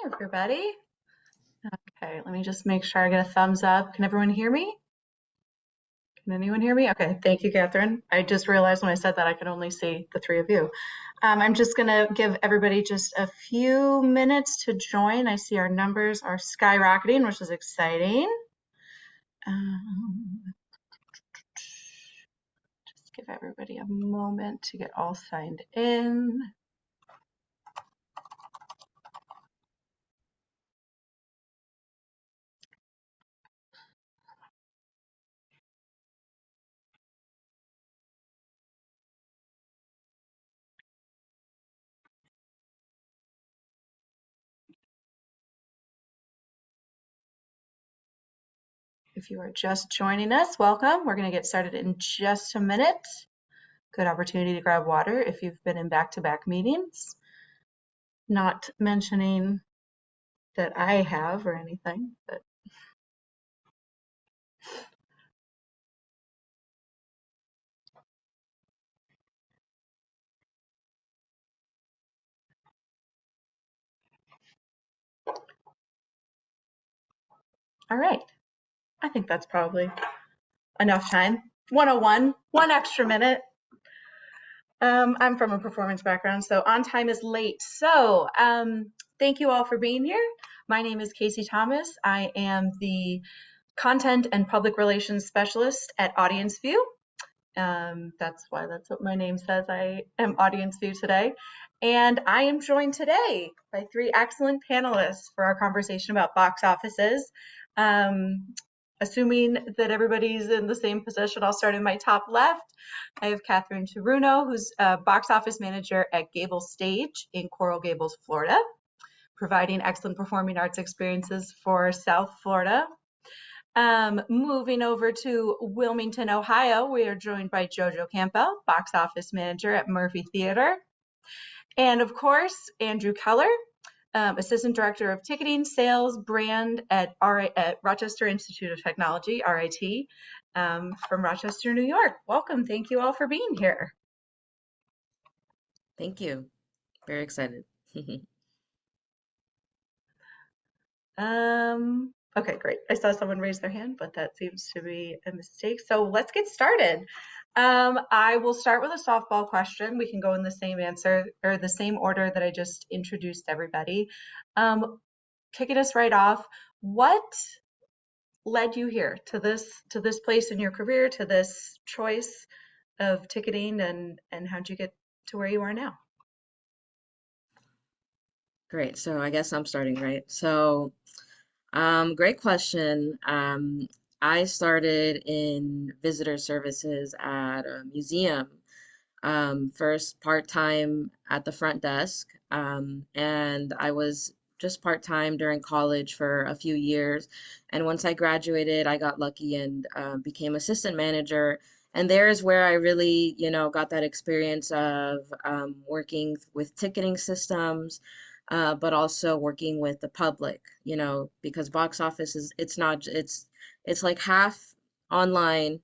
everybody. Okay, let me just make sure I get a thumbs up. Can everyone hear me? Can anyone hear me? Okay, thank you, Catherine. I just realized when I said that I could only see the three of you. I'm just going to give everybody just a few minutes to join. I see our numbers are skyrocketing, which is exciting. Just give everybody a moment to get all signed in. If you are just joining us, welcome. We're going to get started in just a minute. Good opportunity to grab water if you've been in back-to-back meetings. Not mentioning that I have or anything, but all right. I think that's probably enough time. 101, one extra minute. I'm from a performance background, so on time is late. So thank you all for being here. My name is Casey Thomas. I am the Content and Public Relations Specialist at AudienceView. That's what my name says. I am AudienceView today. And I am joined today by three excellent panelists for our conversation about box offices. Assuming that everybody's in the same position, I'll start in my top left. I have Catherine Taruno, who's a box office manager at Gables Stage in Coral Gables, Florida, providing excellent performing arts experiences for South Florida. Moving over to Wilmington, Ohio, we are joined by Jojo Campbell, box office manager at Murphy Theater. And of course, Andrew Keller, assistant director of ticketing, sales, brand at Rochester Institute of Technology, RIT, from Rochester, New York. Welcome. Thank you all for being here. Thank you. Very excited. Okay, great. I saw someone raise their hand, but that seems to be a mistake. So let's get started. I will start with a softball question. We can go in the same answer or the same order that I just introduced everybody. Kicking us right off, what led you here to this place in your career, to this choice of ticketing, and how'd you get to where you are now? Great. So I guess I'm starting, right? So great question. I started in visitor services at a museum, first part-time at the front desk, and I was just part-time during college for a few years. And once I graduated, I got lucky and became assistant manager. And there is where I really, got that experience of working with ticketing systems, but also working with the public, because box office is, it's like half online,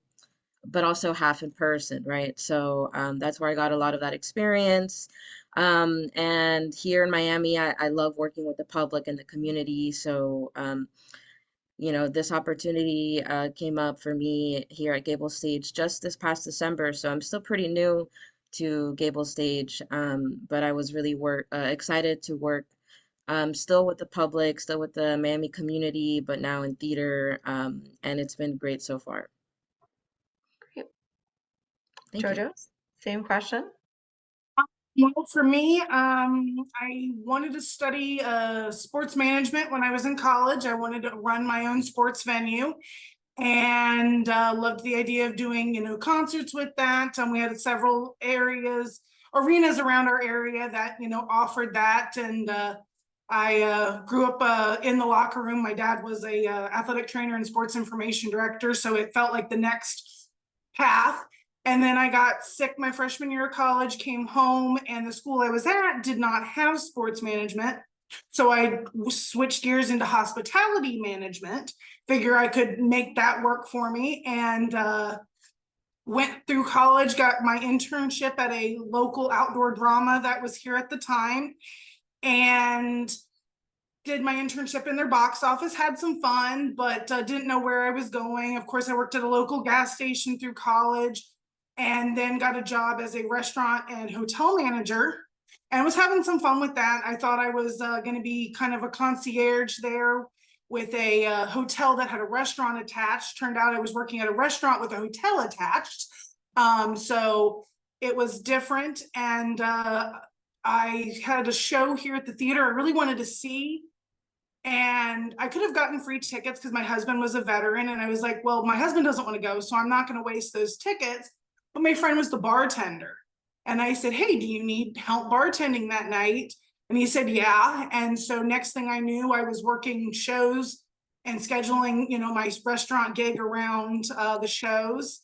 but also half in person, right? So that's where I got a lot of that experience. And here in Miami, I love working with the public and the community. So, this opportunity came up for me here at Gable Stage just this past December. So I'm still pretty new to Gable Stage, but I was really excited to work still with the public, still with the Miami community, but now in theater, and it's been great so far. Great. Thank Jojo, you. same question. Well, for me, I wanted to study sports management when I was in college. I wanted to run my own sports venue and loved the idea of doing, concerts with that. We had several arenas around our area that, offered that. And I grew up in the locker room. My dad was a athletic trainer and sports information director, so it felt like the next path. And then I got sick my freshman year of college, came home, and the school I was at did not have sports management. So I switched gears into hospitality management, figure I could make that work for me, and went through college, got my internship at a local outdoor drama that was here at the time, and did my internship in their box office, had some fun, but didn't know where I was going. Of course, I worked at a local gas station through college and then got a job as a restaurant and hotel manager and was having some fun with that. I thought I was going to be kind of a concierge there with a hotel that had a restaurant attached. Turned out I was working at a restaurant with a hotel attached. So it was different. And I had a show here at the theater I really wanted to see. And I could have gotten free tickets because my husband was a veteran. And I was like, well, my husband doesn't want to go, so I'm not going to waste those tickets. But my friend was the bartender. And I said, hey, do you need help bartending that night? And he said, yeah. And so next thing I knew, I was working shows and scheduling, my restaurant gig around the shows.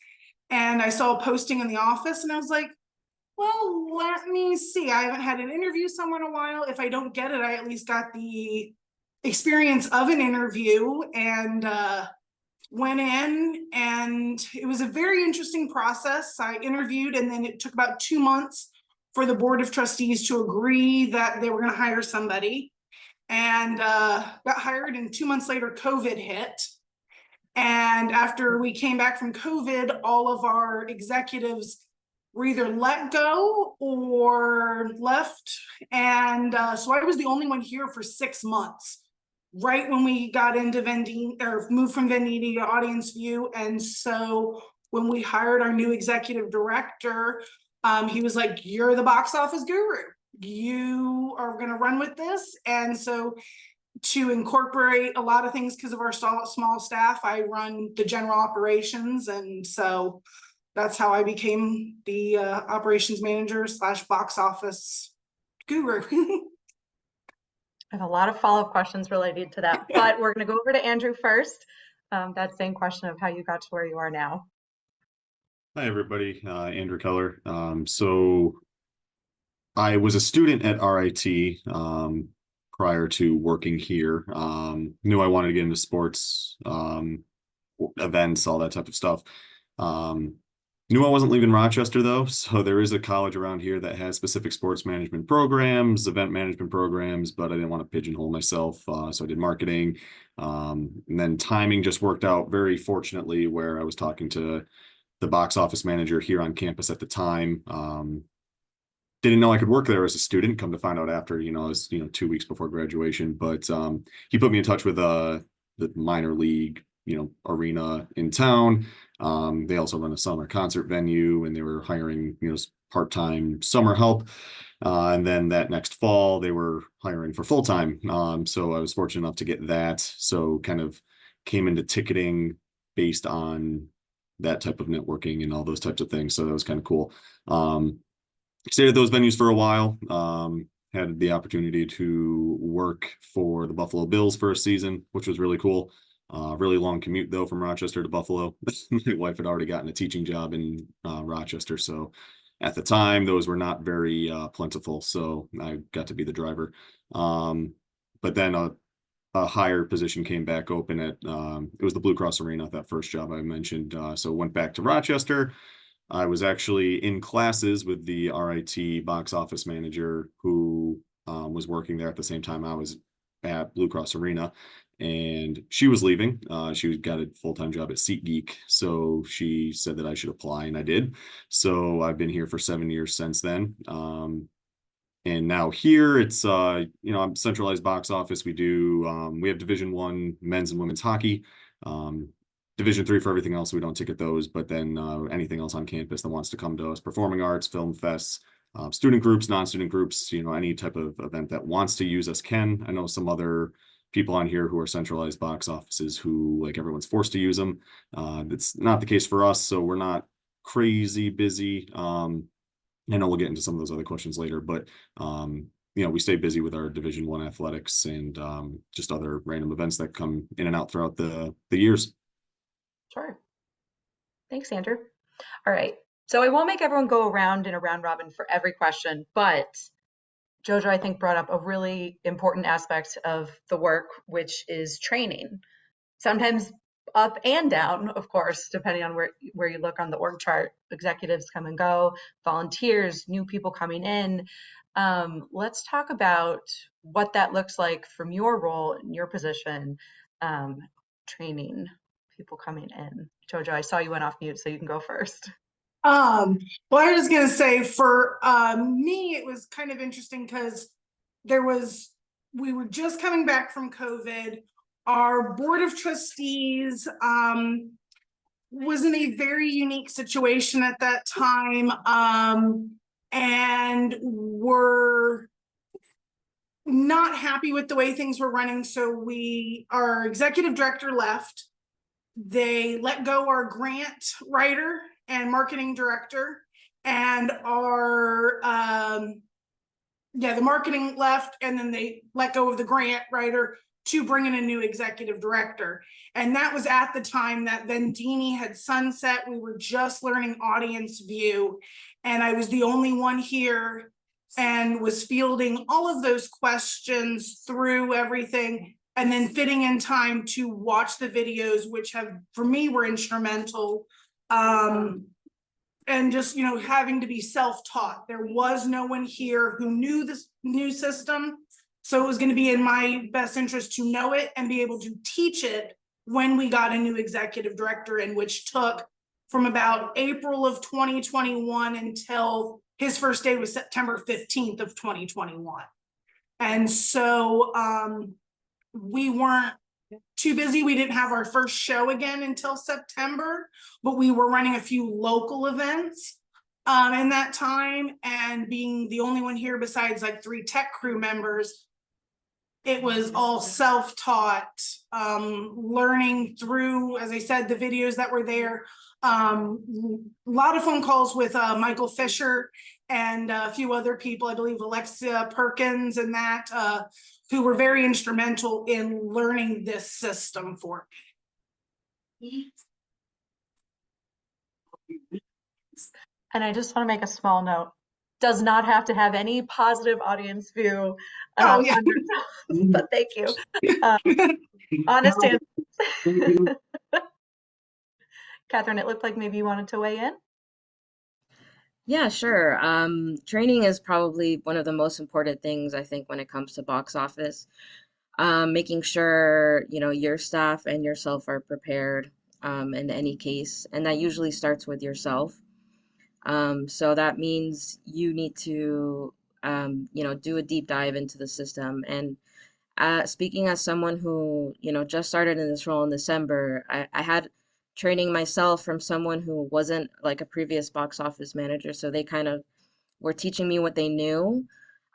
And I saw a posting in the office and I was like, well, let me see. I haven't had an interview somewhere in a while. If I don't get it, I at least got the experience of an interview and went in, and it was a very interesting process. I interviewed, and then it took about 2 months for the board of trustees to agree that they were going to hire somebody, and got hired. And 2 months later, COVID hit. And after we came back from COVID, all of our executives were either let go or left. And so I was the only one here for 6 months, right when we got into Vendini, or moved from Vendini to AudienceView. And so when we hired our new executive director, he was like, you're the box office guru. You are going to run with this. And so to incorporate a lot of things, because of our small staff, I run the general operations. And so that's how I became the operations manager / box office guru. I have a lot of follow-up questions related to that, but we're going to go over to Andrew first. That same question of how you got to where you are now. Hi, everybody. Andrew Keller. So I was a student at RIT prior to working here. Knew I wanted to get into sports, events, all that type of stuff. Knew I wasn't leaving Rochester though, so there is a college around here that has specific sports management programs, event management programs, but I didn't want to pigeonhole myself, so I did marketing. And then timing just worked out very fortunately, where I was talking to the box office manager here on campus at the time. Didn't know I could work there as a student, come to find out after, it was, 2 weeks before graduation, but he put me in touch with the minor league, arena in town. They also run a summer concert venue, and they were hiring, part-time summer help. And then that next fall, they were hiring for full-time. So I was fortunate enough to get that. So kind of came into ticketing based on that type of networking and all those types of things. So that was kind of cool. Stayed at those venues for a while. Had the opportunity to work for the Buffalo Bills for a season, which was really cool. Really long commute though from Rochester to Buffalo. My wife had already gotten a teaching job in Rochester, so at the time those were not very plentiful. So I got to be the driver. But then a higher position came back open at it was the Blue Cross Arena, that first job I mentioned. So went back to Rochester. I was actually in classes with the RIT box office manager who was working there at the same time I was at Blue Cross Arena, and she was leaving. She got a full-time job at SeatGeek, so she said that I should apply, and I did. So I've been here for 7 years since then. And now here it's I'm centralized box office. We have Division I men's and women's hockey. Division III for everything else. We don't ticket those, but then anything else on campus that wants to come to us, performing arts, film fests, student groups, non-student groups, any type of event that wants to use us can. I know some other people on here who are centralized box offices who, like, everyone's forced to use them. That's not the case for us, so we're not crazy busy. I know we'll get into some of those other questions later, but we stay busy with our Division I athletics and just other random events that come in and out throughout the years. Sure. Thanks, Andrew. All right. So I won't make everyone go around in a round robin for every question, but Jojo, I think, brought up a really important aspect of the work, which is training. Sometimes up and down, of course, depending on where you look on the org chart. Executives come and go, volunteers, new people coming in. Let's talk about what that looks like from your role in your position, training people coming in. Jojo, I saw you went off mute, so you can go first. Well, I was gonna say for me, it was kind of interesting because we were just coming back from COVID. Our board of trustees was in a very unique situation at that time, and were not happy with the way things were running. So our executive director left. They let go our grant writer and marketing director, and the marketing left, and then they let go of the grant writer to bring in a new executive director. And that was at the time that Vendini had sunset. We were just learning AudienceView, and I was the only one here and was fielding all of those questions through everything, and then fitting in time to watch the videos, which for me, were instrumental. And just, having to be self-taught. There was no one here who knew this new system. So it was going to be in my best interest to know it and be able to teach it when we got a new executive director in, which took from about April of 2021 until his first day was September 15th of 2021. And so we weren't too busy. We didn't have our first show again until September, but we were running a few local events in that time. And being the only one here besides like 3 tech crew members, it was all self-taught, learning through, as I said, the videos that were there. A lot of phone calls with Michael Fisher and a few other people, I believe Alexia Perkins and that, who were very instrumental in learning this system for me. And I just want to make a small note. Does not have to have any positive audience view. Yeah. But thank you. Honest answers. Catherine, it looked like maybe you wanted to weigh in. Yeah, sure. Training is probably one of the most important things, I think, when it comes to box office. Making sure, your staff and yourself are prepared in any case. And that usually starts with yourself. So that means you need to, do a deep dive into the system. And speaking as someone who, just started in this role in December, I had training myself from someone who wasn't like a previous box office manager. So they kind of were teaching me what they knew.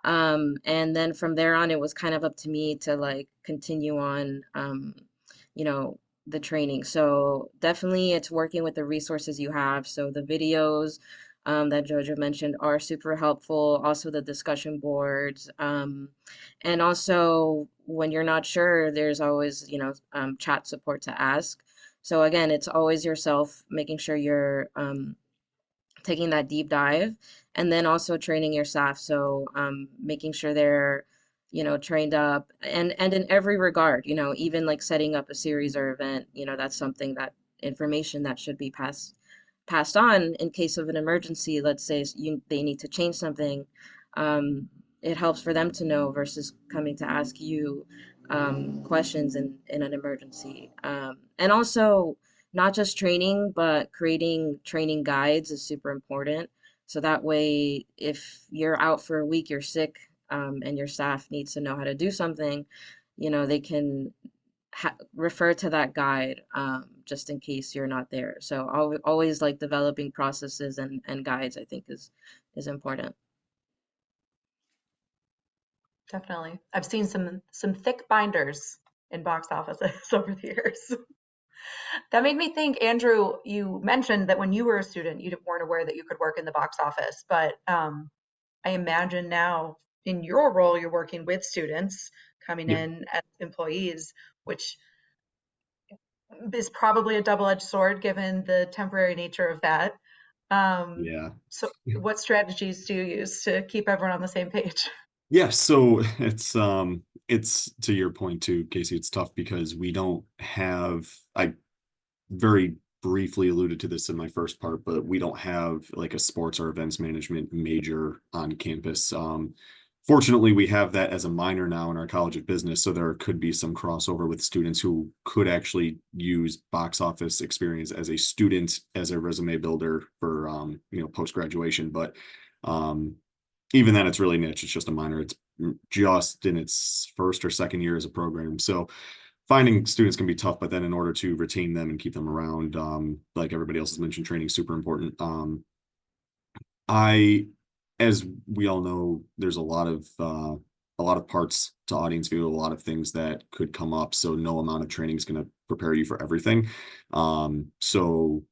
And then from there on, it was kind of up to me to like continue on, the training. So definitely it's working with the resources you have. So the videos that Jojo mentioned are super helpful. Also the discussion boards. And also when you're not sure, there's always, chat support to ask. So again, it's always yourself, making sure you're taking that deep dive, and then also training your staff. So making sure they're, trained up and in every regard, even like setting up a series or event, that's something that information that should be passed on in case of an emergency. Let's say they need to change something. It helps for them to know versus coming to ask you questions in an emergency. And also not just training, but creating training guides is super important. So that way, if you're out for a week, you're sick, and your staff needs to know how to do something, they can refer to that guide just in case you're not there. So always like developing processes and guides, I think is important. Definitely. I've seen some thick binders in box offices over the years. That made me think, Andrew, you mentioned that when you were a student, you weren't aware that you could work in the box office, but I imagine now in your role, you're working with students coming in as employees, which is probably a double-edged sword given the temporary nature of that. So what strategies do you use to keep everyone on the same page? Yeah, so it's to your point too, Casey, it's tough because we don't have, I very briefly alluded to this in my first part, but we don't have like a sports or events management major on campus. Fortunately, we have that as a minor now in our College of Business, so there could be some crossover with students who could actually use box office experience as a student, as a resume builder for post graduation. But even then, it's really niche. It's just a minor. It's just in its first or second year as a program. So finding students can be tough, but then in order to retain them and keep them around, like everybody else has mentioned, training is super important. I, as we all know, there's a lot of parts to AudienceView, a lot of things that could come up. So no amount of training is going to prepare you for everything. So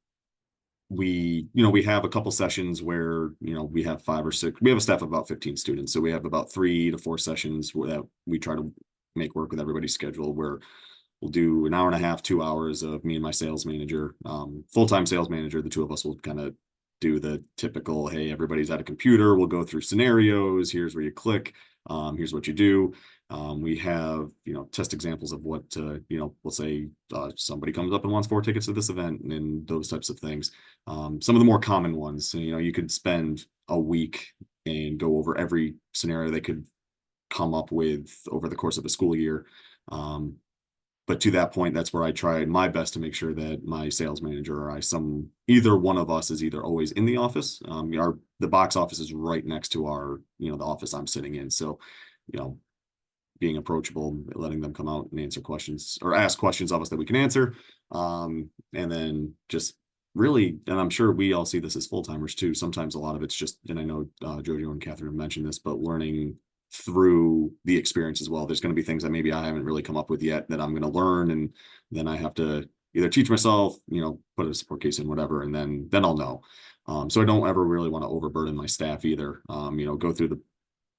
we have a couple sessions where, we have 5 or 6, we have a staff of about 15 students. So we have about 3 to 4 sessions that we try to make work with everybody's schedule, where we'll do an hour and a half, 2 hours of me and my sales manager, full-time sales manager. The two of us will kind of do the typical, hey, everybody's at a computer. We'll go through scenarios. Here's where you click. Here's what you do. We have, test examples of what, we'll say somebody comes up and wants 4 tickets to this event, and those types of things. Some of the more common ones, you could spend a week and go over every scenario they could come up with over the course of a school year. But to that point, that's where I try my best to make sure that my sales manager or either one of us is either always in the office. The box office is right next to our, the office I'm sitting in. So, being approachable, letting them come out and answer questions or ask questions of us that we can answer. And then just really, and I'm sure we all see this as full-timers too. Sometimes a lot of it's just, and I know Jojo and Catherine have mentioned this, but learning through the experience as well. There's going to be things that maybe I haven't really come up with yet that I'm going to learn, and then I have to either teach myself, put a support case in, whatever, and then I'll know. So I don't ever really want to overburden my staff either. Go through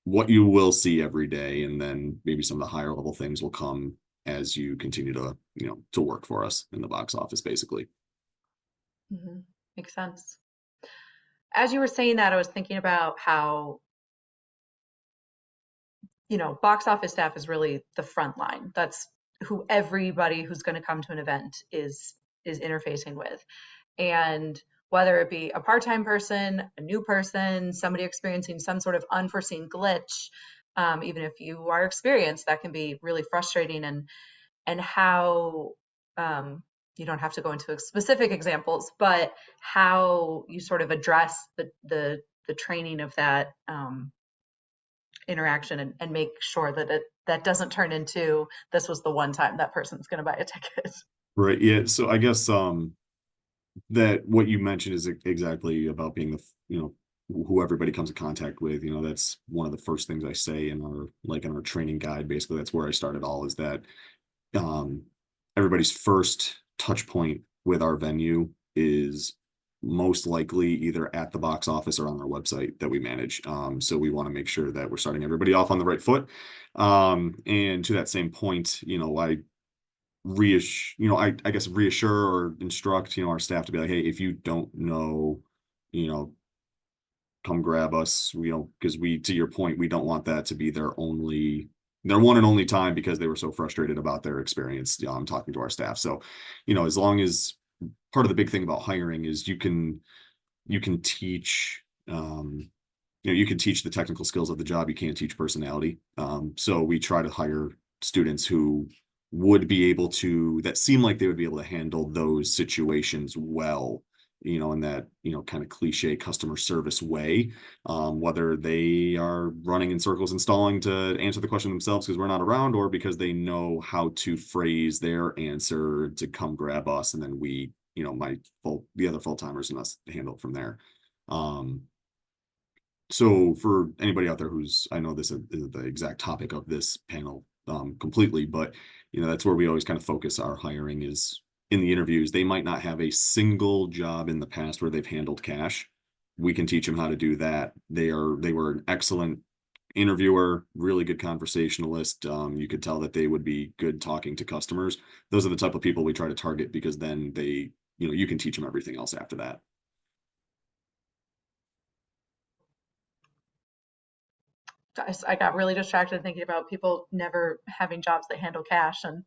what you will see every day, and then maybe some of the higher level things will come as you continue to to work for us in the box office, basically. Makes sense. As you were saying that, I was thinking about how box office staff is really the front line. That's who everybody who's going to come to an event is interfacing with. And whether it be a part-time person, a new person, somebody experiencing some sort of unforeseen glitch, even if you are experienced, that can be really frustrating. And how you don't have to go into specific examples, but how you sort of address the training of that interaction and make sure that that doesn't turn into, this was the one time that person's going to buy a ticket. Right. Yeah. So I guess that what you mentioned is exactly about being who everybody comes in contact with. That's one of the first things I say in our training guide. Basically, that's where I start it all, is that everybody's first touch point with our venue is most likely either at the box office or on our website that we manage. So we want to make sure that we're starting everybody off on the right foot. And to that same point, I guess reassure or instruct, our staff to be like, hey, if you don't know, come grab us, because to your point, we don't want that to be their one and only time because they were so frustrated about their experience talking to our staff. So, as long as part of the big thing about hiring is you can teach, you can teach the technical skills of the job. You can't teach personality. So we try to hire students who would be able to, that seem like they would be able to handle those situations well, in that, kind of cliche customer service way, whether they are running in circles and stalling to answer the question themselves because we're not around, or because they know how to phrase their answer to come grab us. And then we, the other full-timers and us handle it from there. So for anybody out there I know this isn't the exact topic of this panel completely, but that's where we always kind of focus our hiring is in the interviews. They might not have a single job in the past where they've handled cash. We can teach them how to do that. They were an excellent interviewer, really good conversationalist. You could tell that they would be good talking to customers. Those are the type of people we try to target, because then they, you can teach them everything else after that. I got really distracted thinking about people never having jobs that handle cash and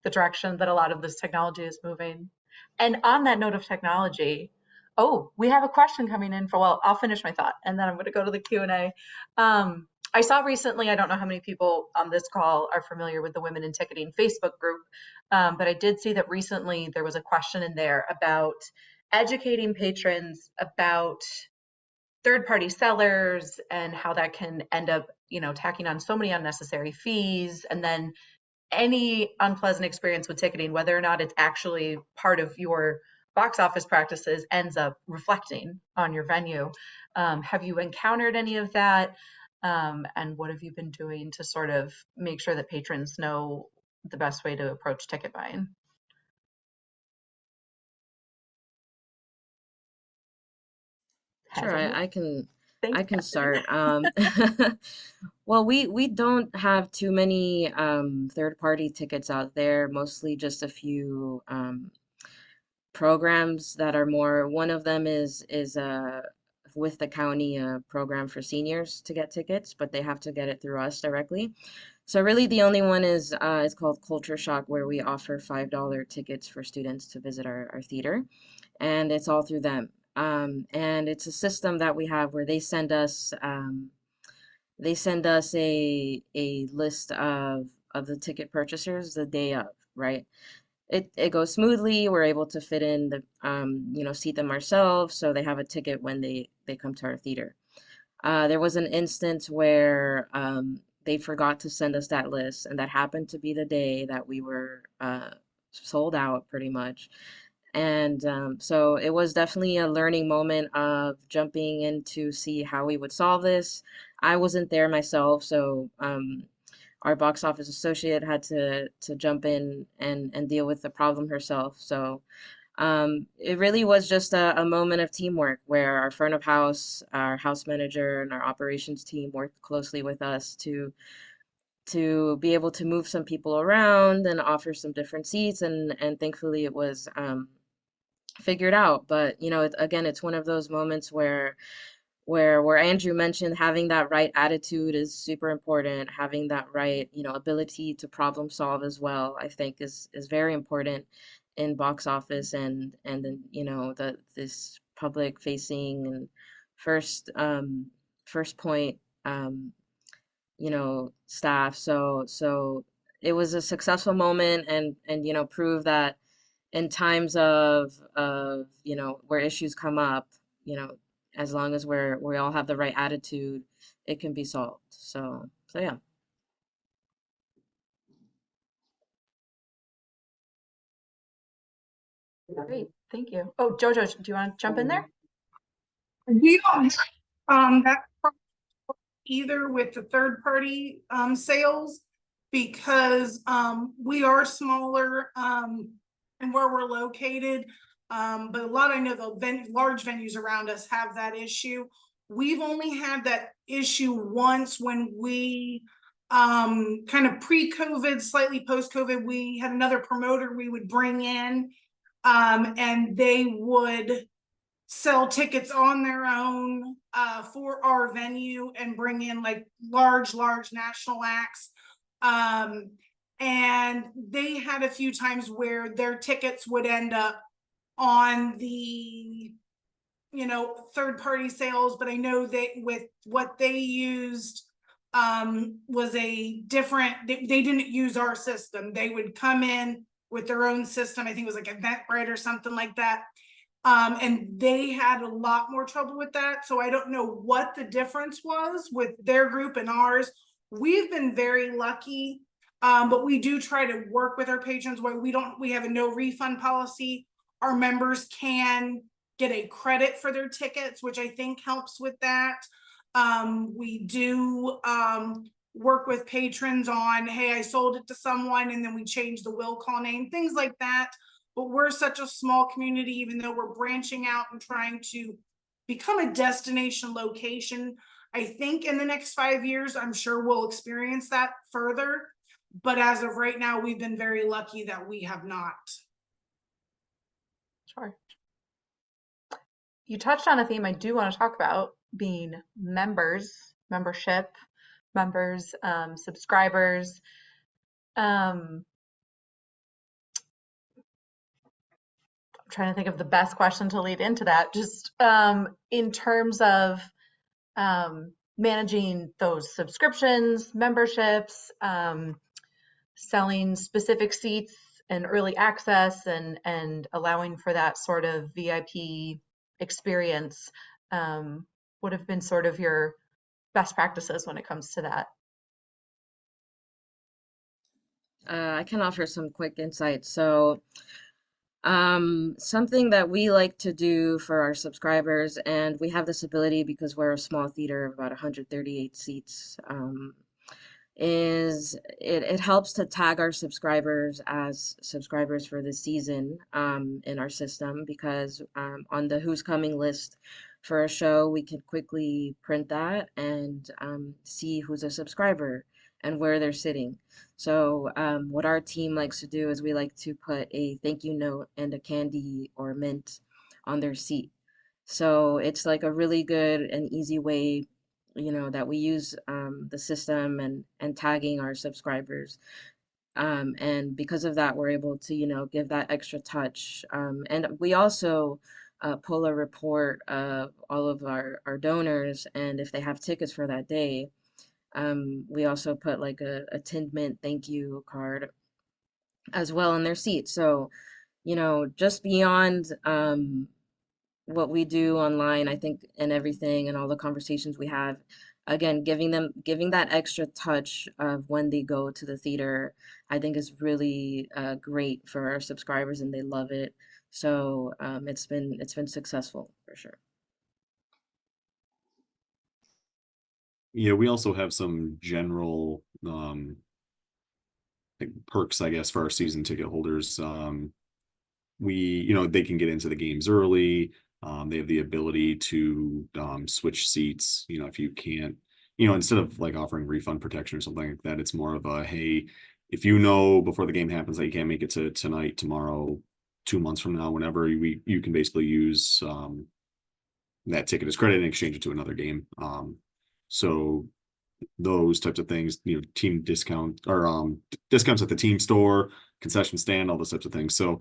the direction that a lot of this technology is moving. And on that note of technology, we have a question coming in I'll finish my thought and then I'm going to go to the Q&A. I saw recently, I don't know how many people on this call are familiar with the Women in Ticketing Facebook group, but I did see that recently there was a question in there about educating patrons about third-party sellers and how that can end up, tacking on so many unnecessary fees, and then any unpleasant experience with ticketing, whether or not it's actually part of your box office practices, ends up reflecting on your venue. Have you encountered any of that? And what have you been doing to sort of make sure that patrons know the best way to approach ticket buying? Sure, I Thanks, can Catherine. start. Well, we don't have too many third-party tickets out there, mostly just a few programs that are more. One of them is with the county, a program for seniors to get tickets, but they have to get it through us directly. So really the only one is called Culture Shock, where we offer $5 tickets for students to visit our theater, and it's all through them. And it's a system that we have where they send us a list of the ticket purchasers the day of, right? It goes smoothly. We're able to fit in the seat them ourselves, so they have a ticket when they come to our theater. There was an instance where they forgot to send us that list, and that happened to be the day that we were sold out pretty much. And so it was definitely a learning moment of jumping in to see how we would solve this. I wasn't there myself, so our box office associate had to jump in and deal with the problem herself. So it really was just a moment of teamwork where our front of house, our house manager, and our operations team worked closely with us to be able to move some people around and offer some different seats, and thankfully it was figured out. But again, it's one of those moments where Andrew mentioned having that right attitude is super important. Having that right, ability to problem solve as well, I think is very important in box office, and then, the this public facing and first first point staff. So it was a successful moment, and prove that in times of where issues come up, you know, as long as we all have the right attitude, it can be solved. So yeah. Great, thank you. Oh, Jojo, do you want to jump in there? We don't that either with the third party sales, because we are smaller and where we're located. But a lot, I know the large venues around us have that issue. We've only had that issue once when we kind of pre-COVID, slightly post-COVID, we had another promoter we would bring in, and they would sell tickets on their own for our venue and bring in like large national acts. And they had a few times where their tickets would end up on the third party sales, but I know that with what they used was a different, they didn't use our system. They would come in with their own system. I think it was like Eventbrite or something like that. And they had a lot more trouble with that. So I don't know what the difference was with their group and ours. We've been very lucky, but we do try to work with our patrons where we have a no refund policy. Our members can get a credit for their tickets, which I think helps with that. We do work with patrons on, hey, I sold it to someone, and then we change the will call name, things like that. But we're such a small community, even though we're branching out and trying to become a destination location. I think in the next 5 years, I'm sure we'll experience that further. But as of right now, we've been very lucky that we have not. Sure. You touched on a theme I do want to talk about, being membership, members, subscribers. I'm trying to think of the best question to lead into that. Just in terms of managing those subscriptions, memberships, selling specific seats and early access, and allowing for that sort of VIP experience would have been sort of your best practices when it comes to that? I can offer some quick insights. So, something that we like to do for our subscribers, and we have this ability because we're a small theater of about 138 seats, is it helps to tag our subscribers as subscribers for the season in our system, because on the who's coming list for a show, we can quickly print that and see who's a subscriber and where they're sitting. So what our team likes to do is we like to put a thank you note and a candy or mint on their seat. So it's like a really good and easy way, that we use the system and tagging our subscribers. And because of that, we're able to, give that extra touch. And we also pull a report of all of our donors, and if they have tickets for that day, we also put like a tinned mint thank you card as well in their seat. So, just beyond what we do online, I think, and everything and all the conversations we have, again, giving that extra touch of when they go to the theater, I think is really great for our subscribers, and they love it. So it's been successful for sure. Yeah, we also have some general like perks, I guess, for our season ticket holders. They can get into the games early. They have the ability to switch seats. If you can't, instead of like offering refund protection or something like that, it's more of a, hey, if you know before the game happens that you can't make it to tonight, tomorrow, 2 months from now, whenever, you can basically use that ticket as credit and exchange it to another game. So those types of things, team discount or discounts at the team store, concession stand, all those types of things. So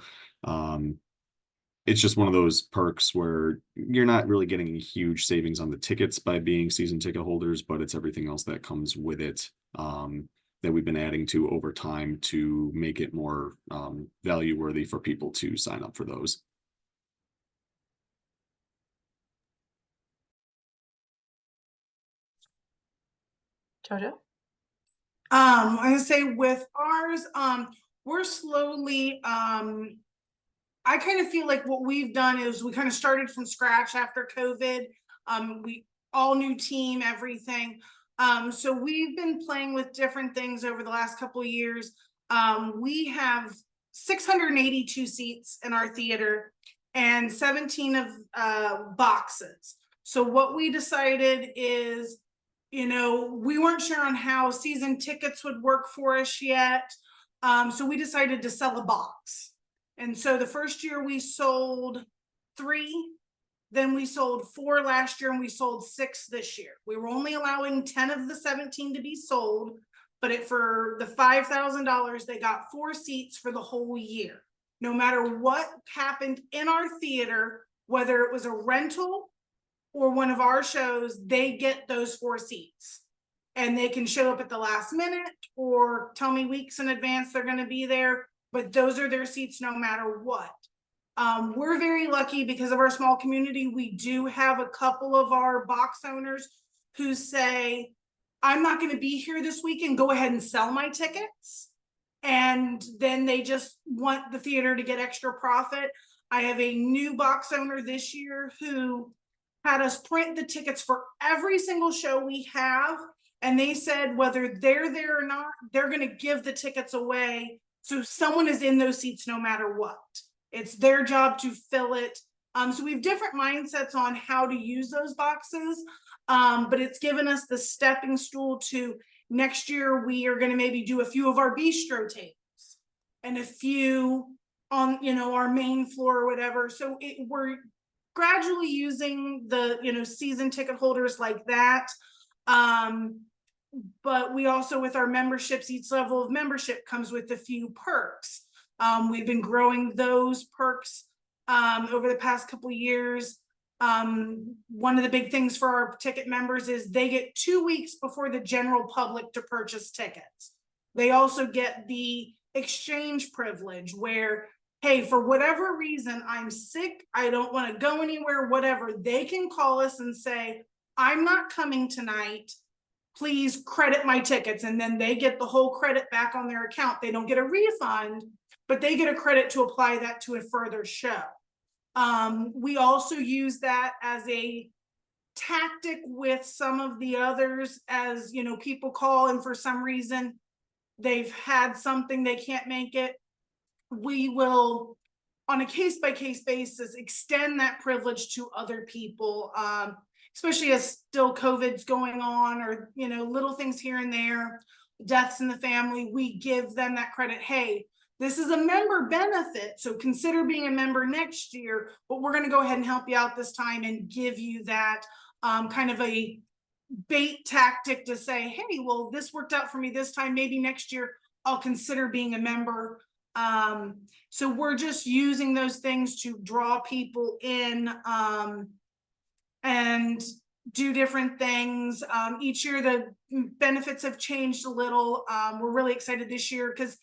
it's just one of those perks where you're not really getting huge savings on the tickets by being season ticket holders, but it's everything else that comes with it that we've been adding to over time to make it more value worthy for people to sign up for those. Jojo? I would say with ours, we're slowly, I kind of feel like what we've done is we kind of started from scratch after COVID. We all new team, everything. So we've been playing with different things over the last couple of years. We have 682 seats in our theater and 17 of boxes. So what we decided is, we weren't sure on how season tickets would work for us yet. So we decided to sell a box. And so the first year we sold 3, then we sold 4 last year, and we sold 6 this year. We were only allowing 10 of the 17 to be sold, but for the $5,000, they got 4 seats for the whole year. No matter what happened in our theater, whether it was a rental or one of our shows, they get those 4 seats. And they can show up at the last minute or tell me weeks in advance they're going to be there, but those are their seats no matter what. We're very lucky because of our small community. We do have a couple of our box owners who say, I'm not going to be here this weekend, go ahead and sell my tickets. And then they just want the theater to get extra profit. I have a new box owner this year who had us print the tickets for every single show we have. And they said, whether they're there or not, they're going to give the tickets away. So someone is in those seats no matter what. It's their job to fill it. So we have different mindsets on how to use those boxes. But it's given us the stepping stool to next year. We are going to maybe do a few of our bistro tables and a few on, our main floor or whatever. So we're gradually using the, season ticket holders like that. But we also, with our memberships, each level of membership comes with a few perks. We've been growing those perks over the past couple of years. One of the big things for our ticket members is they get 2 weeks before the general public to purchase tickets. They also get the exchange privilege where, hey, for whatever reason, I'm sick, I don't want to go anywhere, whatever, they can call us and say, I'm not coming tonight, please credit my tickets. And then they get the whole credit back on their account. They don't get a refund, but they get a credit to apply that to a further show. We also use that as a tactic with some of the others, as you know, people call and for some reason they've had something, they can't make it. We will, on a case-by-case basis, extend that privilege to other people, especially as still COVID's going on, or you know, little things here and there, deaths in the family. We give them that credit. Hey, this is a member benefit, so consider being a member next year, but we're going to go ahead and help you out this time and give you that kind of a bait tactic to say, hey, well, this worked out for me this time, maybe next year I'll consider being a member. So we're just using those things to draw people in and do different things. Each year the benefits have changed a little. We're really excited this year because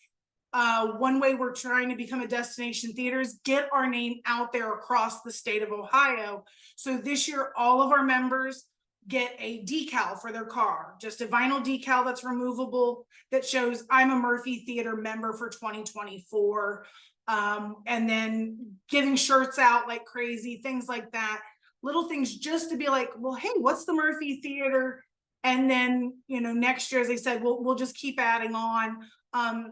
one way we're trying to become a destination theater is get our name out there across the state of Ohio. So this year, all of our members get a decal for their car, just a vinyl decal that's removable that shows I'm a Murphy Theater member for 2024. And then giving shirts out like crazy, things like that. Little things just to be like, well, hey, what's the Murphy Theater? And then, you know, next year, as I said, we'll just keep adding on.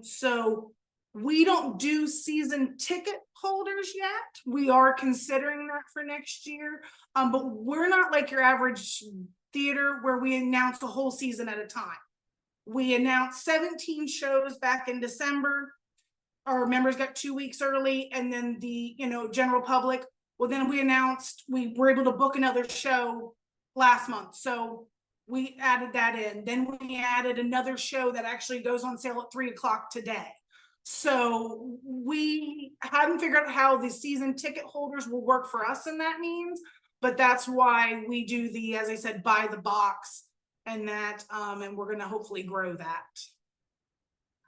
So we don't do season ticket holders yet. We are considering that for next year. But we're not like your average theater where we announce the whole season at a time. We announced 17 shows back in December. Our members got 2 weeks early, and then the, you know, general public, well, then we announced we were able to book another show last month. So we added that in. Then we added another show that actually goes on sale at 3 o'clock today. So we haven't figured out how the season ticket holders will work for us in that means, but that's why we do the, as I said, buy the box and that, and we're going to hopefully grow that.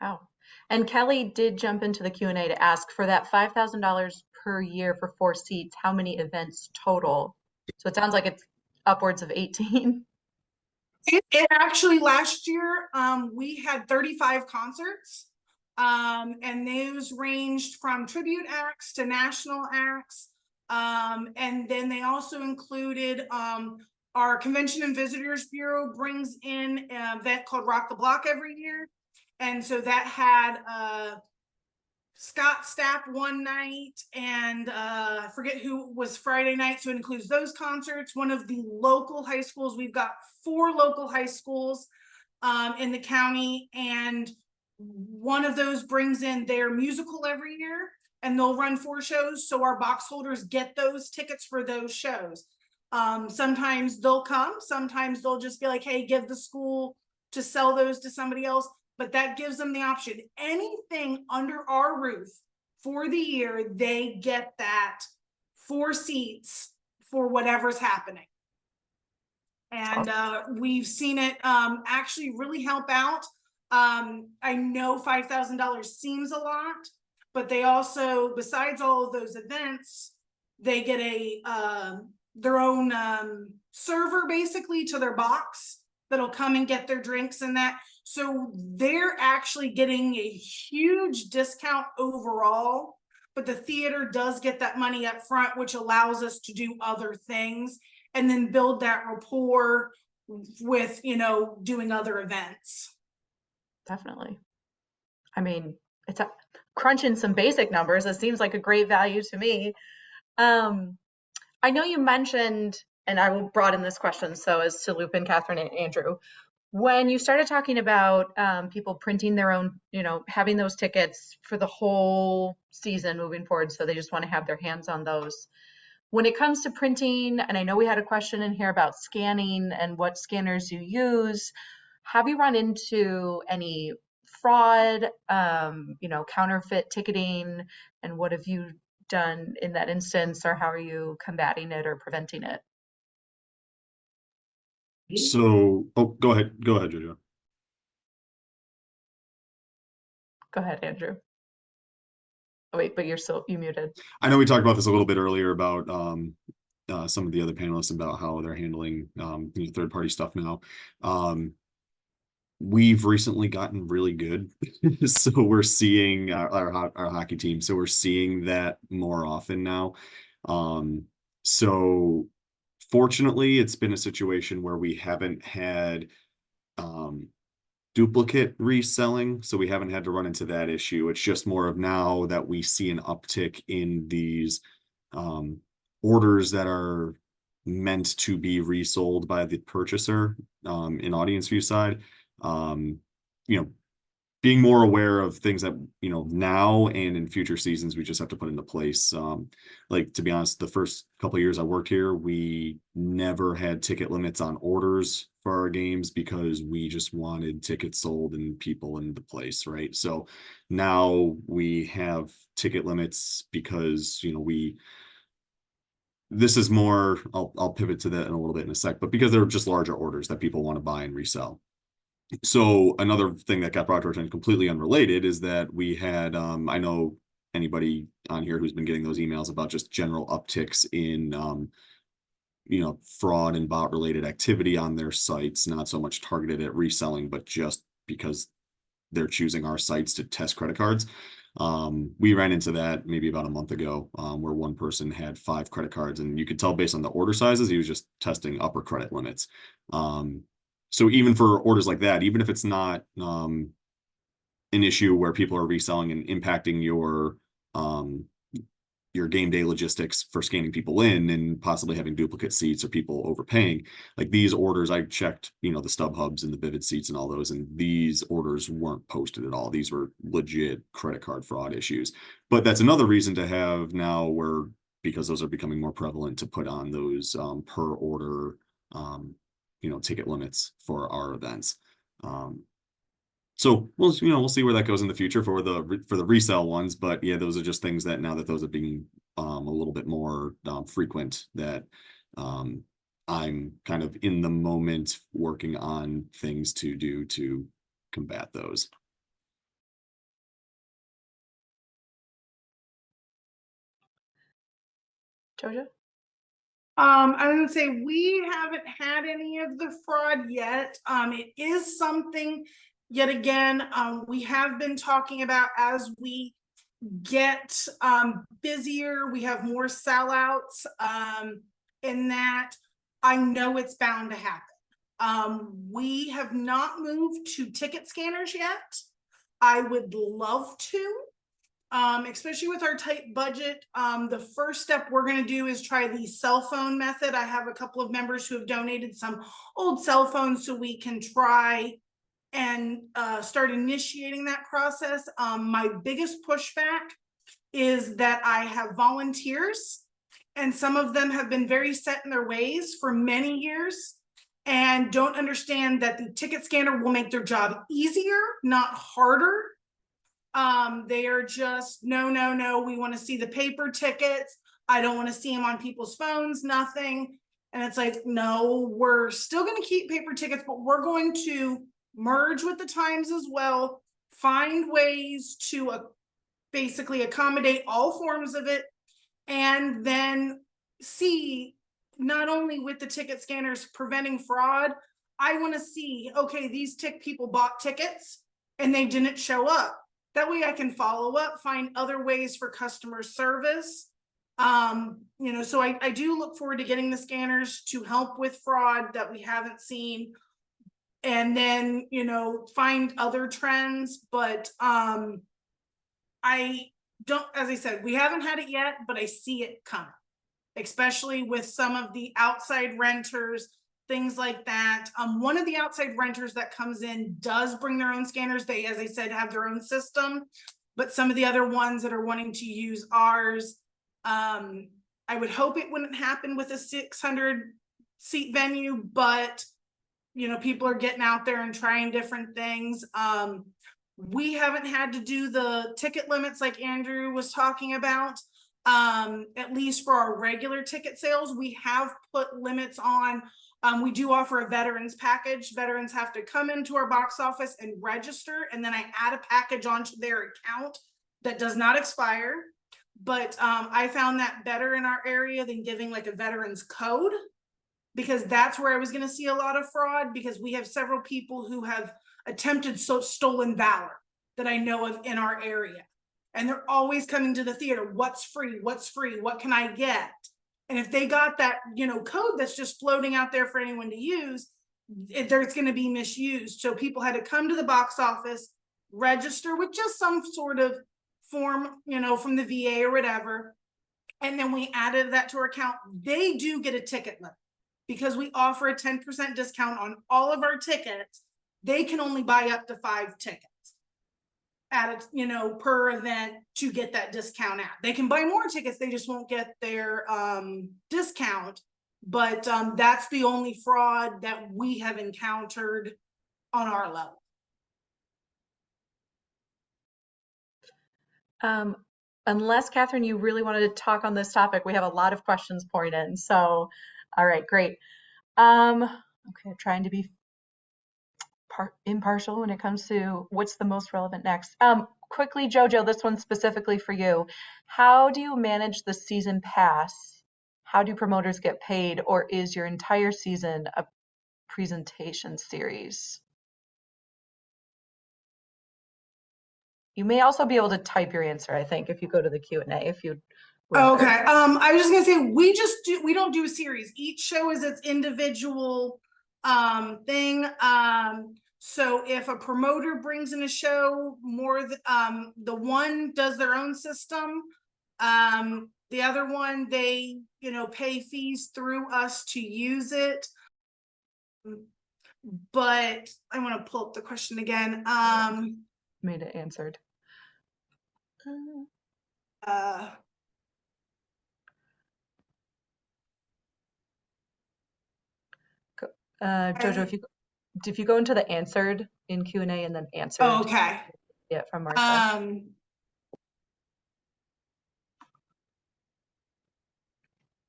Wow. And Kelly did jump into the Q&A to ask, for that $5,000 per year for 4 seats, how many events total? So it sounds like it's upwards of 18. It actually, last year, we had 35 concerts, and those ranged from tribute acts to national acts. And then they also included, our Convention and Visitors Bureau brings in an event called Rock the Block every year. And so that had Scott Stapp one night, and I forget who was Friday night, so it includes those concerts. One of the local high schools, we've got 4 local high schools in the county, and one of those brings in their musical every year, and they'll run 4 shows, so our box holders get those tickets for those shows. Sometimes they'll come, sometimes they'll just be like, hey, give the school to sell those to somebody else. But that gives them the option. Anything under our roof for the year, they get that 4 seats for whatever's happening. And we've seen it actually really help out. I know $5,000 seems a lot, but they also, besides all of those events, they get a their own server basically to their box that'll come and get their drinks and that. So they're actually getting a huge discount overall, but the theater does get that money up front, which allows us to do other things and then build that rapport with, you know, doing other events. Definitely. I mean, it's crunching some basic numbers. It seems like a great value to me. I know you mentioned, and I will broaden this question so as to loop in Catherine and Andrew, when you started talking about people printing their own, you know, having those tickets for the whole season moving forward, so they just want to have their hands on those. When it comes to printing, and I know we had a question in here about scanning and what scanners you use, have you run into any fraud, you know, counterfeit ticketing, and what have you done in that instance, or how are you combating it or preventing it? So, oh, go ahead, Jojo. Go ahead, Andrew. Oh, wait, but you muted. I know we talked about this a little bit earlier about some of the other panelists about how they're handling third-party stuff now. We've recently gotten really good, so we're seeing our hockey team. So we're seeing that more often now. So fortunately, it's been a situation where we haven't had duplicate reselling, so we haven't had to run into that issue. It's just more of now that we see an uptick in these orders that are meant to be resold by the purchaser in AudienceView side. You know, being more aware of things that, you know, now and in future seasons, we just have to put into place. Like, to be honest, the first couple of years I worked here, we never had ticket limits on orders for our games because we just wanted tickets sold and people in the place, right? So now we have ticket limits because, you know, this is more, I'll pivot to that in a little bit in a sec, but because they're just larger orders that people want to buy and resell. So another thing that got brought to our attention, completely unrelated, is that we had, I know anybody on here who's been getting those emails about just general upticks in, you know, fraud and bot related activity on their sites, not so much targeted at reselling, but just because they're choosing our sites to test credit cards. We ran into that maybe about a month ago, where one person had 5 credit cards, and you could tell based on the order sizes, he was just testing upper credit limits. So even for orders like that, even if it's not an issue where people are reselling and impacting your game day logistics for scanning people in and possibly having duplicate seats or people overpaying, like these orders, I checked, you know, the StubHubs and the Vivid seats and all those, and these orders weren't posted at all. These were legit credit card fraud issues. But that's another reason to have now where, because those are becoming more prevalent, to put on those per order you know, ticket limits for our events. So we'll see where that goes in the future for the resale ones. But yeah, those are just things that now that those are being a little bit more frequent, that I'm kind of in the moment working on things to do to combat those. Jojo? I was gonna say, we haven't had any of the fraud yet. It is something, yet again, we have been talking about as we get busier, we have more sellouts, in that I know it's bound to happen. We have not moved to ticket scanners yet. I would love to. Especially with our tight budget. The first step we're going to do is try the cell phone method. I have a couple of members who have donated some old cell phones so we can try and start initiating that process. My biggest pushback is that I have volunteers, and some of them have been very set in their ways for many years and don't understand that the ticket scanner will make their job easier, not harder. They are just, no, we want to see the paper tickets. I don't want to see them on people's phones, nothing. And it's like, no, we're still going to keep paper tickets, but we're going to merge with the times as well, find ways to basically accommodate all forms of it, and then see, not only with the ticket scanners preventing fraud, I want to see, okay, these people bought tickets and they didn't show up. That way I can follow up, find other ways for customer service. So I do look forward to getting the scanners to help with fraud that we haven't seen. And then, find other trends. But I don't, as I said, we haven't had it yet, but I see it coming, especially with some of the outside renters, things like that. One of the outside renters that comes in does bring their own scanners. They, as I said, have their own system, but some of the other ones that are wanting to use ours, I would hope it wouldn't happen with a 600 seat venue, but people are getting out there and trying different things. We haven't had to do the ticket limits like Andrew was talking about. At least for our regular ticket sales, we have put limits on. We do offer a veterans package. Veterans have to come into our box office and register, and then I add a package onto their account that does not expire. But I found that better in our area than giving like a veterans code, because that's where I was going to see a lot of fraud, because we have several people who have attempted stolen valor that I know of in our area. And they're always coming to the theater. What's free? What's free? What can I get? And if they got that, code that's just floating out there for anyone to use, there's going to be misused. So people had to come to the box office, register with just some sort of form, from the VA or whatever. And then we added that to our account. They do get a ticket limit because we offer a 10% discount on all of our tickets. They can only buy up to 5 tickets at per event to get that discount out. They can buy more tickets, they just won't get their discount. But that's the only fraud that we have encountered on our level. Unless, Catherine, you really wanted to talk on this topic, we have a lot of questions pouring in. So, all right, great. Okay, I'm trying to be impartial when it comes to what's the most relevant next. Quickly, Jojo, this one's specifically for you. How do you manage the season pass? How do promoters get paid, or is your entire season a presentation series? You may also be able to type your answer, I think, if you go to the Q&A, if you'd rather. Okay. I was just gonna say we don't do a series. Each show is its individual thing. So if a promoter brings in a show, the one does their own system. The other one, they pay fees through us to use it. But I want to pull up the question again. Made it answered. Jojo, if you go into the answered in Q&A and then answered. Oh, okay. Yeah, from Martha. I'm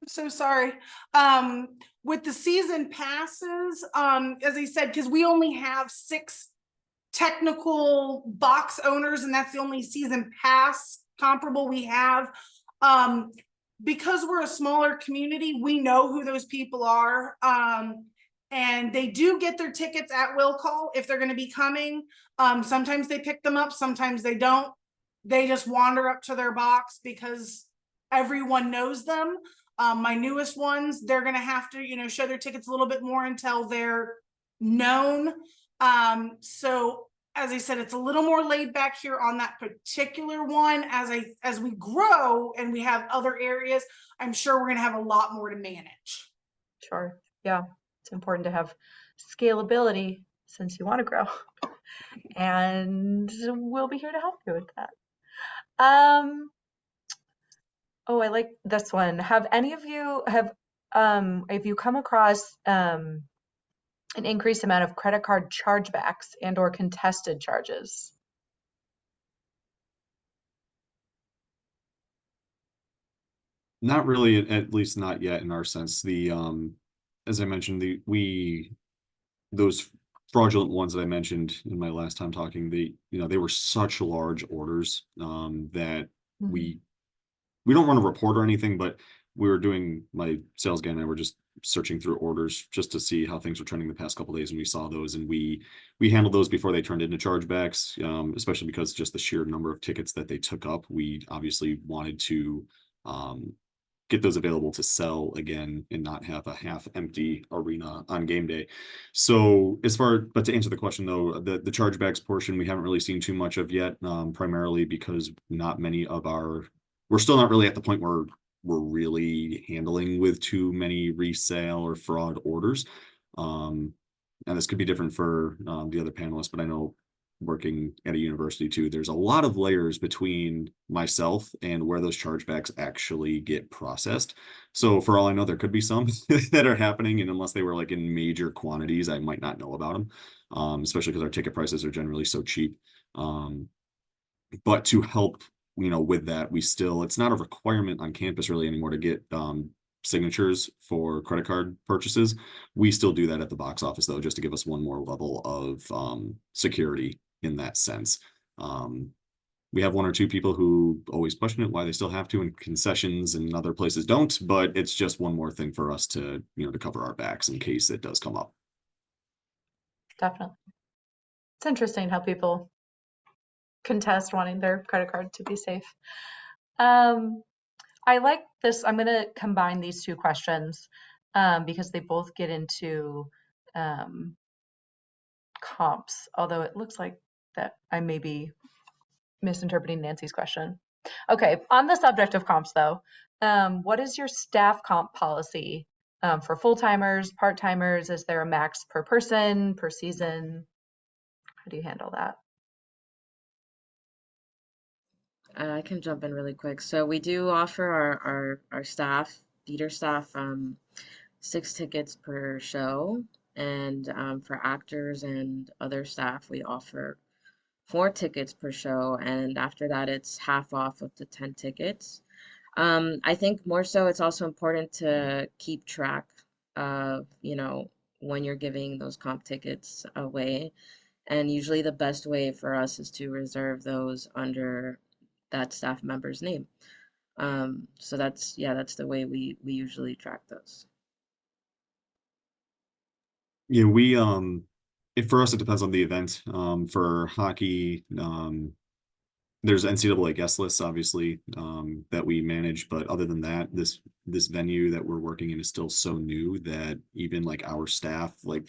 so sorry. With the season passes, as I said, because we only have 6 technical box owners, and that's the only season pass comparable we have. Because we're a smaller community, we know who those people are. And they do get their tickets at will call if they're going to be coming. Sometimes they pick them up, sometimes they don't. They just wander up to their box because everyone knows them. My newest ones, they're going to have to, show their tickets a little bit more until they're known. So as I said, it's a little more laid back here on that particular one. As we grow and we have other areas, I'm sure we're going to have a lot more to manage. Sure. Yeah. It's important to have scalability since you want to grow. And we'll be here to help you with that. Oh, I like this one. Have any of you have you come across an increased amount of credit card chargebacks and or contested charges? Not really, at least not yet in our sense. The as I mentioned, those fraudulent ones that I mentioned in my last time talking, they were such large orders that we don't run a report or anything, but we were doing, my sales guy and I were just searching through orders just to see how things were trending the past couple of days, and we saw those, and we handled those before they turned into chargebacks, especially because just the sheer number of tickets that they took up. We obviously wanted to get those available to sell again and not have a half empty arena on game day. So but to answer the question though, the chargebacks portion, we haven't really seen too much of yet, primarily because not many of we're still not really at the point where we're really handling with too many resale or fraud orders. And this could be different for the other panelists, but I know working at a university too, there's a lot of layers between myself and where those chargebacks actually get processed. So for all I know, there could be some that are happening, and unless they were like in major quantities, I might not know about them, especially because our ticket prices are generally so cheap. But to help with that, it's not a requirement on campus really anymore to get signatures for credit card purchases. We still do that at the box office though, just to give us one more level of security in that sense. We have one or two people who always question it, why they still have to, and concessions and other places don't, but it's just one more thing for us to, to cover our backs in case it does come up. Definitely. It's interesting how people contest wanting their credit card to be safe. I like this. I'm going to combine these two questions because they both get into comps, although it looks like that I may be misinterpreting Nancy's question. Okay, on the subject of comps though, what is your staff comp policy for full-timers, part-timers? Is there a max per person, per season? How do you handle that? I can jump in really quick. So we do offer our staff, theater staff, 6 tickets per show, and for actors and other staff, we offer 4 tickets per show, and after that, it's half off of the 10 tickets. I think more so, it's also important to keep track of, when you're giving those comp tickets away. And usually the best way for us is to reserve those under that staff member's name. So that's the way we usually track those. Yeah, for us it depends on the event. For hockey, there's NCAA guest lists obviously that we manage, but other than that, this venue that we're working in is still so new that even like our staff, like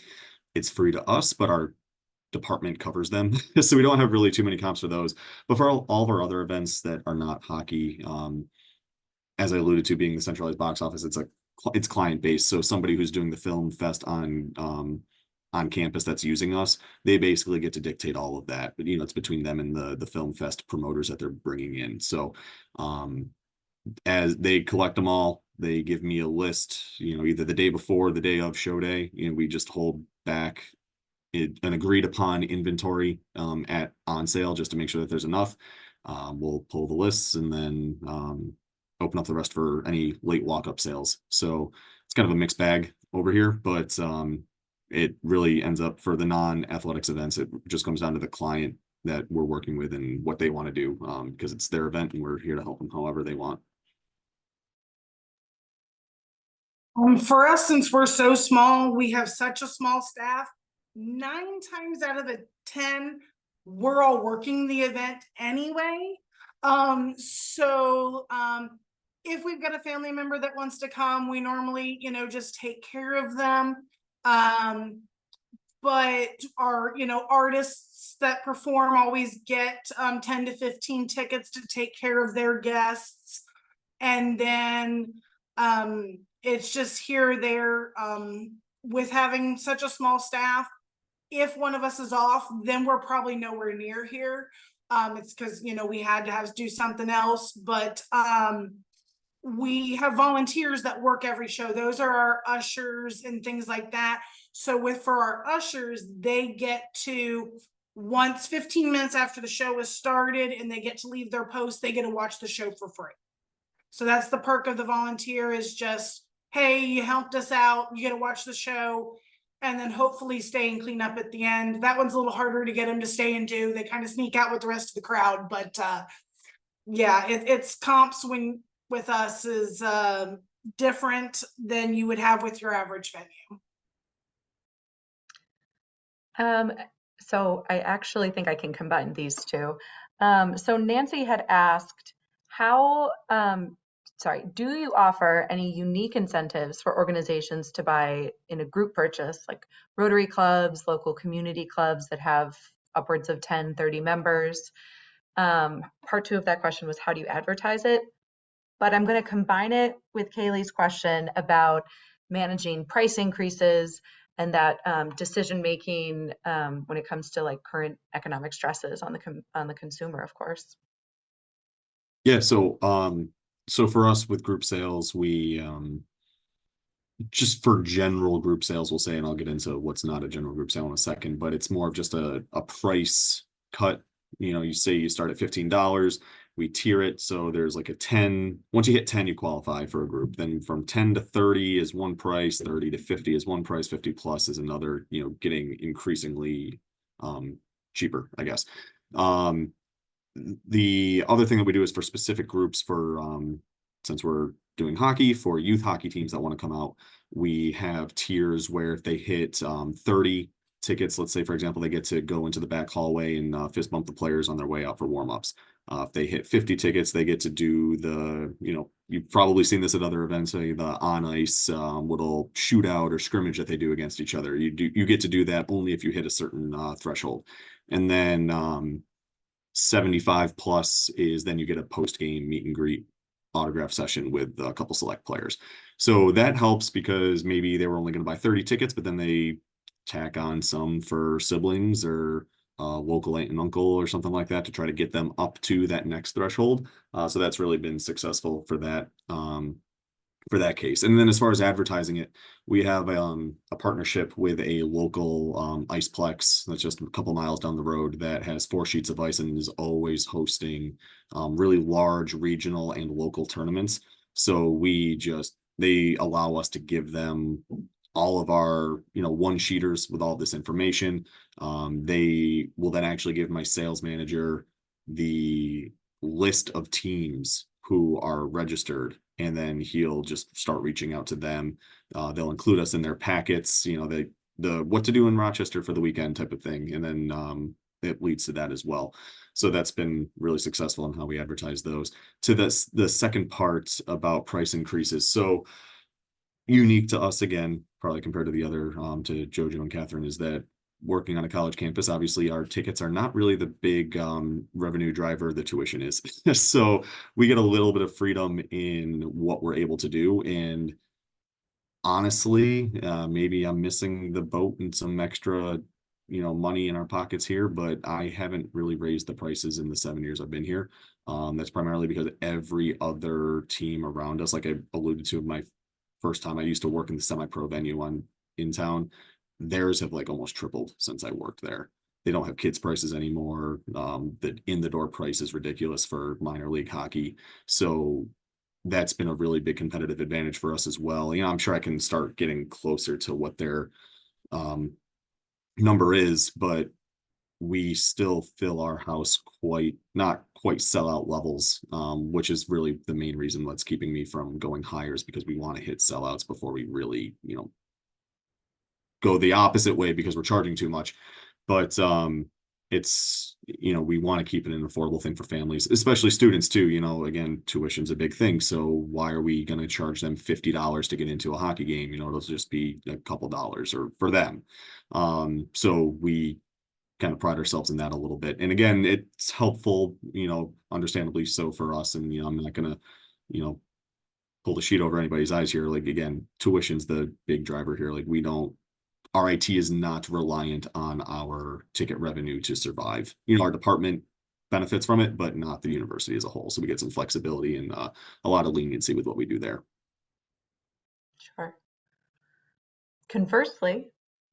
it's free to us, but our department covers them. So we don't have really too many comps for those. But for all of our other events that are not hockey, as I alluded to, being the centralized box office, it's client based. So somebody who's doing the film fest on campus that's using us, they basically get to dictate all of that. But it's between them and the film fest promoters that they're bringing in. So as they collect them all, they give me a list, either the day before, the day of show day. We just hold back an agreed upon inventory at on sale just to make sure that there's enough. We'll pull the lists and then open up the rest for any late walk-up sales. So it's kind of a mixed bag over here, but it really ends up for the non-athletics events, it just comes down to the client that we're working with and what they want to do, because it's their event and we're here to help them however they want. For us, since we're so small, we have such a small staff, 9 times out of the 10, we're all working the event anyway. If we've got a family member that wants to come, we normally, just take care of them. But our, artists that perform always get 10 to 15 tickets to take care of their guests. And then it's just here or there. With having such a small staff, if one of us is off, then we're probably nowhere near here. It's because, we had to do something else, but we have volunteers that work every show. Those are our ushers and things like that. So for our ushers, they get to, once 15 minutes after the show is started and they get to leave their post, they get to watch the show for free. So that's the perk of the volunteer, is just, hey, you helped us out, you get to watch the show, and then hopefully stay and clean up at the end. That one's a little harder to get them to stay and do. They kind of sneak out with the rest of the crowd, but yeah, it's comps with us is different than you would have with your average venue. So I actually think I can combine these two. So Nancy had asked, do you offer any unique incentives for organizations to buy in a group purchase, like Rotary clubs, local community clubs that have upwards of 10, 30 members? Part 2 of that question was, how do you advertise it? But I'm going to combine it with Kaylee's question about managing price increases and that decision making when it comes to like current economic stresses on the consumer, of course. Yeah, so for us with group sales, we just for general group sales, we'll say, and I'll get into what's not a general group sale in a second, but it's more of just a price cut. You say you start at $15, we tier it. So there's like a 10, once you hit 10, you qualify for a group. Then from 10 to 30 is one price, 30 to 50 is one price, 50 plus is another, you know, getting increasingly cheaper, I guess. The other thing that we do is for specific groups for, since we're doing hockey, for youth hockey teams that want to come out, we have tiers where if they hit 30 tickets, let's say, for example, they get to go into the back hallway and fist bump the players on their way out for warm-ups. If they hit 50 tickets, they get to do the, you know, you've probably seen this at other events, the on ice little shootout or scrimmage that they do against each other. You get to do that only if you hit a certain threshold. And then 75 plus is then you get a post-game meet and greet autograph session with a couple select players. So that helps because maybe they were only going to buy 30 tickets, but then they tack on some for siblings or local aunt and uncle or something like that to try to get them up to that next threshold. So that's really been successful for that case. And then as far as advertising it, we have a partnership with a local iceplex that's just a couple miles down the road that has 4 sheets of ice and is always hosting really large regional and local tournaments. So they allow us to give them all of our, you know, one sheeters with all this information. They will then actually give my sales manager the list of teams who are registered, and then he'll just start reaching out to them. They'll include us in their packets, you know, the what to do in Rochester for the weekend type of thing. And then it leads to that as well. So that's been really successful in how we advertise those. To the second part about price increases. So unique to us again, probably compared to the other, to Jojo and Catherine, is that working on a college campus, obviously our tickets are not really the big revenue driver, the tuition is. So we get a little bit of freedom in what we're able to do. And honestly, maybe I'm missing the boat and some extra, you know, money in our pockets here, but I haven't really raised the prices in the 7 years I've been here. That's primarily because every other team around us, like I alluded to in my first time I used to work in the semi-pro venue in town, theirs have like almost tripled since I worked there. They don't have kids prices anymore. The in-the-door price is ridiculous for minor league hockey. So that's been a really big competitive advantage for us as well. You know, I'm sure I can start getting closer to what their number is, but we still fill our house not quite sellout levels, which is really the main reason that's keeping me from going higher, is because we want to hit sellouts before we really, you know, go the opposite way because we're charging too much. But it's, you know, we want to keep it an affordable thing for families, especially students too. You know, again, tuition's a big thing. So why are we going to charge them $50 to get into a hockey game? You know, it'll just be a couple dollars or for them. So we kind of pride ourselves in that a little bit. And again, it's helpful, you know, understandably so for us. And, you know, I'm not going to, you know, pull the sheet over anybody's eyes here. Like, again, tuition's the big driver here. Like, RIT is not reliant on our ticket revenue to survive. You know, our department benefits from it, but not the university as a whole. So we get some flexibility and a lot of leniency with what we do there. Sure. Conversely,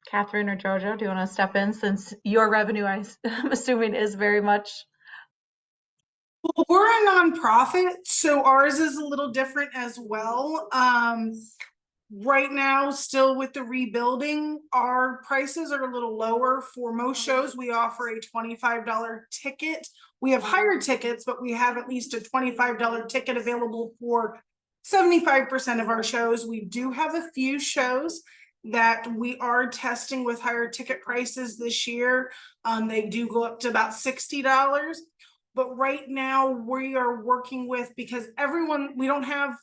Catherine or Jojo, do you want to step in, since your revenue, I'm assuming, is very much? Well, we're a nonprofit, so ours is a little different as well. Right now, still with the rebuilding, our prices are a little lower. For most shows, we offer a $25 ticket. We have higher tickets, but we have at least a $25 ticket available for 75% of our shows. We do have a few shows that we are testing with higher ticket prices this year. They do go up to about $60. But right now we are working with, because we don't have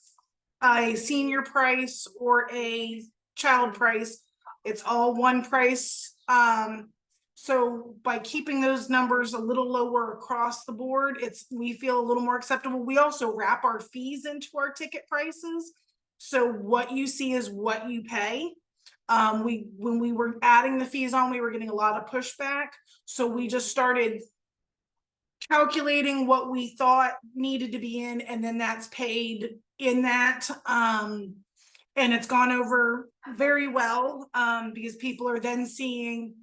a senior price or a child price. It's all one price. So by keeping those numbers a little lower across the board, we feel a little more acceptable. We also wrap our fees into our ticket prices. So what you see is what you pay. When we were adding the fees on, we were getting a lot of pushback. So we just started calculating what we thought needed to be in, and then that's paid in that. And it's gone over very well, because people are then seeing,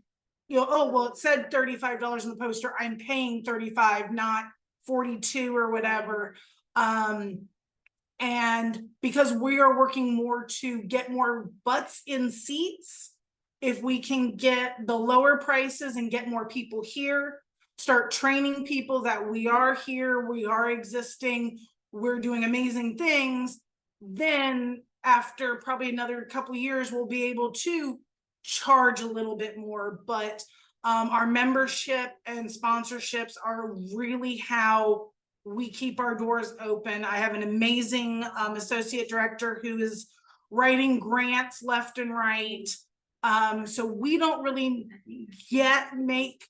you know, oh, well, it said $35 in the poster, I'm paying $35, not 42 or whatever. And because we are working more to get more butts in seats, if we can get the lower prices and get more people here, start training people that we are here, we are existing, we're doing amazing things, then after probably another couple of years, we'll be able to charge a little bit more. But our membership and sponsorships are really how we keep our doors open. I have an amazing associate director who is writing grants left and right. So we don't really yet make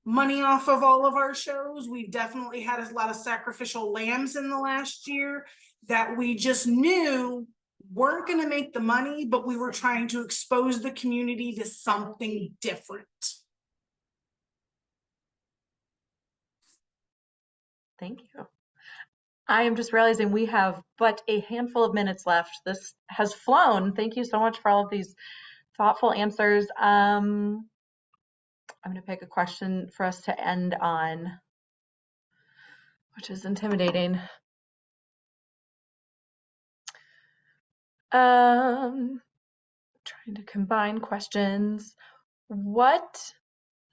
money off of all of our shows. We've definitely had a lot of sacrificial lambs in the last year that we just knew weren't going to make the money, but we were trying to expose the community to something different. Thank you. I am just realizing we have but a handful of minutes left. This has flown. Thank you so much for all of these thoughtful answers. I'm going to pick a question for us to end on, which is intimidating. Trying to combine questions. How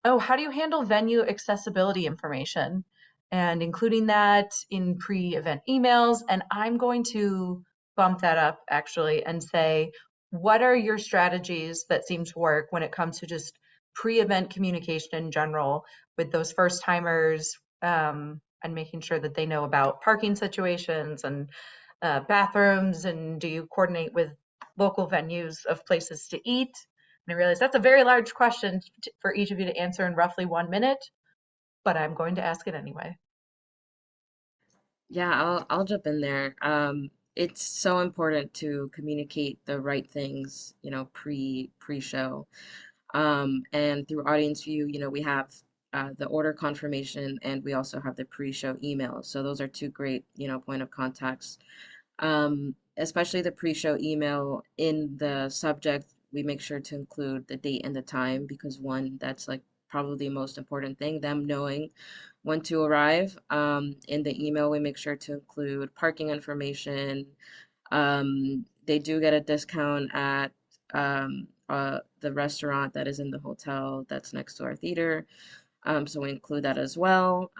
do you handle venue accessibility information and including that in pre-event emails? And I'm going to bump that up actually and say, what are your strategies that seem to work when it comes to just pre-event communication in general with those first timers, and making sure that they know about parking situations and bathrooms, and do you coordinate with local venues of places to eat? And I realize that's a very large question for each of you to answer in roughly 1 minute, but I'm going to ask it anyway. Yeah, I'll jump in there. It's so important to communicate the right things, pre-show. And through AudienceView, we have the order confirmation, and we also have the pre-show email. So those are two great, point of contacts. Especially the pre-show email, in the subject, we make sure to include the date and the time, because one, that's like probably the most important thing, them knowing when to arrive. In the email, we make sure to include parking information. They do get a discount at the restaurant that is in the hotel that's next to our theater. So we include that as well.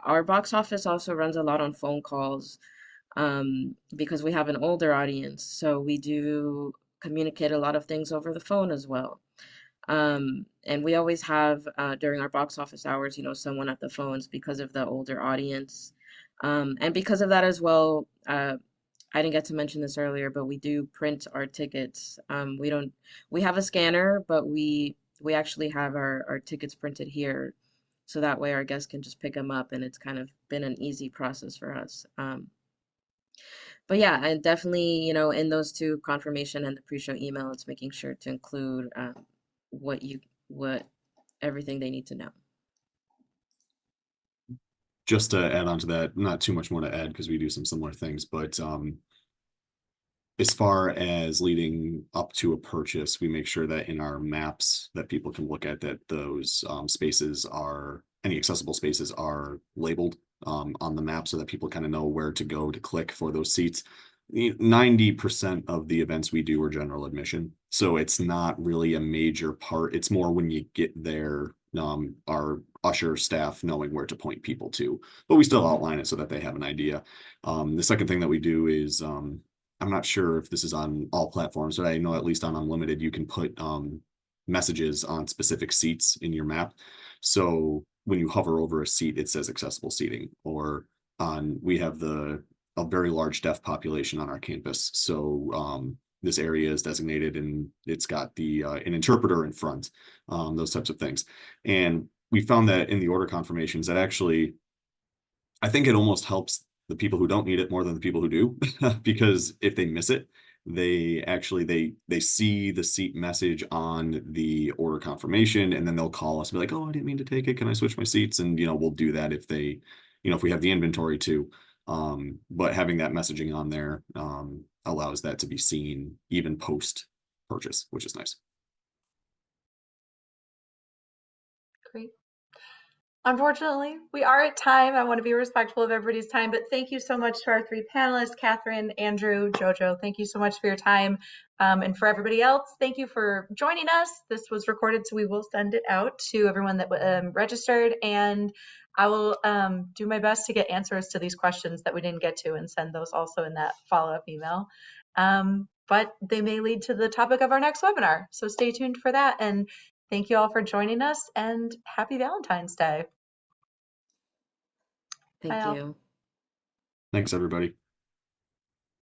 Our box office also runs a lot on phone calls, because we have an older audience. So we do communicate a lot of things over the phone as well. And we always have, during our box office hours, someone at the phones because of the older audience. And because of that as well, I didn't get to mention this earlier, but we do print our tickets. We have a scanner, but we actually have our tickets printed here. So that way our guests can just pick them up, and it's kind of been an easy process for us. But yeah, and definitely, in those two, confirmation and the pre-show email, it's making sure to include what everything they need to know. Just to add on to that, not too much more to add because we do some similar things, but as far as leading up to a purchase, we make sure that in our maps that people can look at, that those any accessible spaces are labeled on the map, so that people kind of know where to go to click for those seats. 90% of the events we do are general admission, so it's not really a major part. It's more when you get there, our usher staff knowing where to point people to, but we still outline it so that they have an idea. The second thing that we do is, I'm not sure if this is on all platforms, but I know at least on Unlimited, you can put messages on specific seats in your map. So when you hover over a seat, it says accessible seating, or we have a very large deaf population on our campus. So this area is designated, and it's got an interpreter in front, those types of things. And we found that in the order confirmations, that actually, I think it almost helps the people who don't need it more than the people who do, because if they miss it, they see the seat message on the order confirmation, and then they'll call us and be like, oh, I didn't mean to take it, can I switch my seats? And we'll do that if they, if we have the inventory too. But having that messaging on there allows that to be seen even post purchase, which is nice. Great. Unfortunately, we are at time. I want to be respectful of everybody's time, but thank you so much to our three panelists, Catherine, Andrew, Jojo. Thank you so much for your time. And for everybody else, thank you for joining us. This was recorded, so we will send it out to everyone that registered. And I will do my best to get answers to these questions that we didn't get to and send those also in that follow-up email. But they may lead to the topic of our next webinar. So stay tuned for that. And thank you all for joining us, and happy Valentine's Day. Thank Bye all. you. Thanks, everybody.